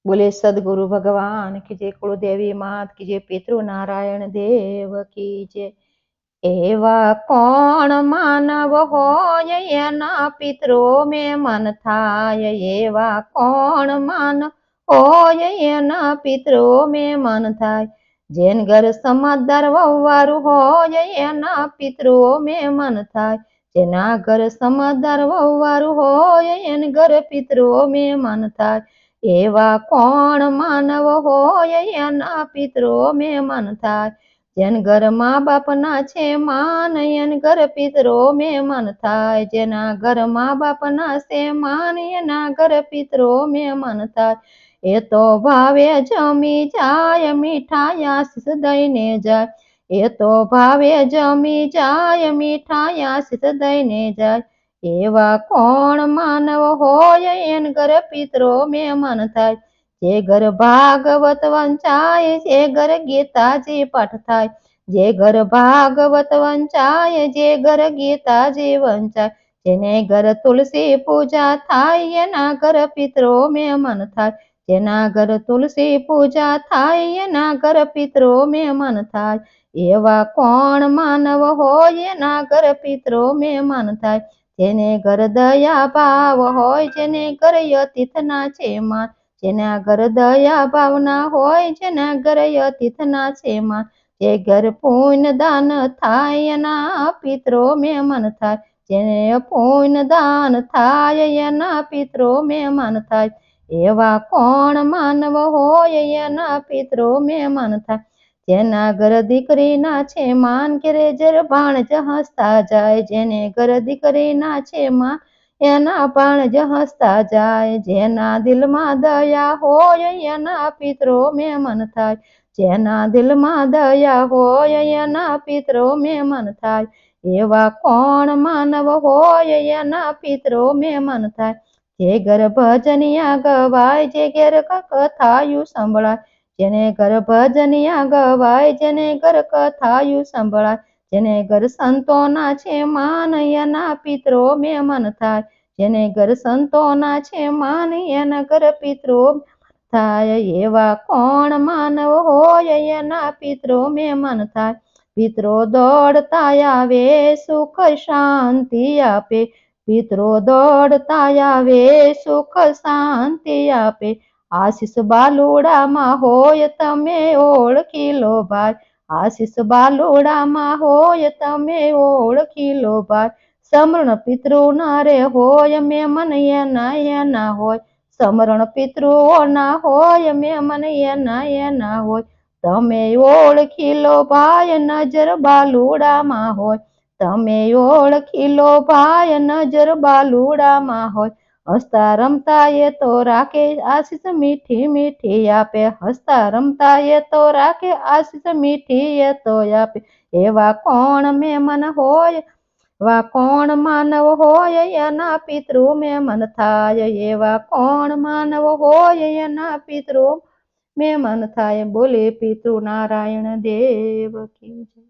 बोले सदगुरु भगवान की जय, कुलदेवी मात की जय, पितृ नारायण देव की जय। एवा कोण मानव होय एना पितरो में मन थाय, एवा कोण मानव होय एना पितरो में मन थाय। जेन घर समझदार वव्वारू होय एना पितरो में मन थाय, जेना घर समझदार वव्वारू होय एन घर पितरो में मन थाय। एवा कोण मानव होय एना पितरो में मन थाय। जेन घर माँ बाप ना छे मान एन घर पितरो में मन थाय, जेना घर माँ बाप ना छे मान एना घर पितरो में मन थाय। ए तो भावे जमी जाय मीठाई आशीष दईने जाय, ए तो भावे जमी जाय मीठाई आशीष दईने जाय। एवा कोण मानव होय एन घर पितरो में मन थाय। जे घर भागवत वंचाय, जे घर गीताजी पाठ थाय, जे घर भागवत वंचाय, जे घर गीताजी वंचाय। जेने घर तुलसी पूजा थाय एना घर पितरो में मन थाय, जेना घर तुलसी पूजा थाय एना घर पितरो में मन थाय। एवा कोण मानव होय एना घर पितरो में मन थाय। जेने घर दया भाव होय, जेने घर यतीत ना छे मान, जेना घर दया भावना होय, जेना घर यतीत ना छे मान। जे घर पुण्य दान थाय एना पितरो में मन थाय, जेने पुण्य दान थाय एना पितरो में मन थाय। एवा कोण मानव होय एना पितरो में मन थाय। जेना घर दीकरी ना छे मान, करे जर भाणज हसता जाय, जेने घर दीकरी ना छे मान एना भाणज हसता जाय। जेना दिल में दया होय एना पितरो में मन थाय, जेना दिल में दया होय एना पितरो में मन थाय। एवा कोण मानव होय एना पितरो में मन थाय। जे घर भजनिया गवाय, जे घर कथायु संभळाय, जेने घर भजनिया गवाय, जेने घर कथायु संभळाय। जेने घर संतो ना छे मान एना पितरो में मन थाय, जेने घर संतो ना छे मान एना घर पितरो थाय। एवा कोण मानव होय एना पितरो में मन थाय। पितरो दौड़ता आवे सुख शांति आपे, पितरो दौड़ता आवे सुख शांति आपे। आशीष बालुड़ा मां होय तमे ओळखी लो भाई, आशीष बालुड़ा मां होय तमे ओळखी लो भाई। समरण पितृ ना रे होय मेमन एना एना होय, समरण पितृ ना होय मेमन एना एना होय। तमे ओळखी लो भाई नजर बालुड़ा मां होय, तमे ओळखी लो भाई नजर बालुड़ा मां होय। हसता रमता ये तो राखे आशीष मीठी मीठी आपे, हसता रमता ये तो राखे आशीष मीठी ये तो आपे। एवा कोण मेमन होय, एवा कोण मानव होय एना पितृ में मन थाय, एवा कोण मानव होय एना पितृ में मन थाय। बोले पितृ नारायण देव की जय।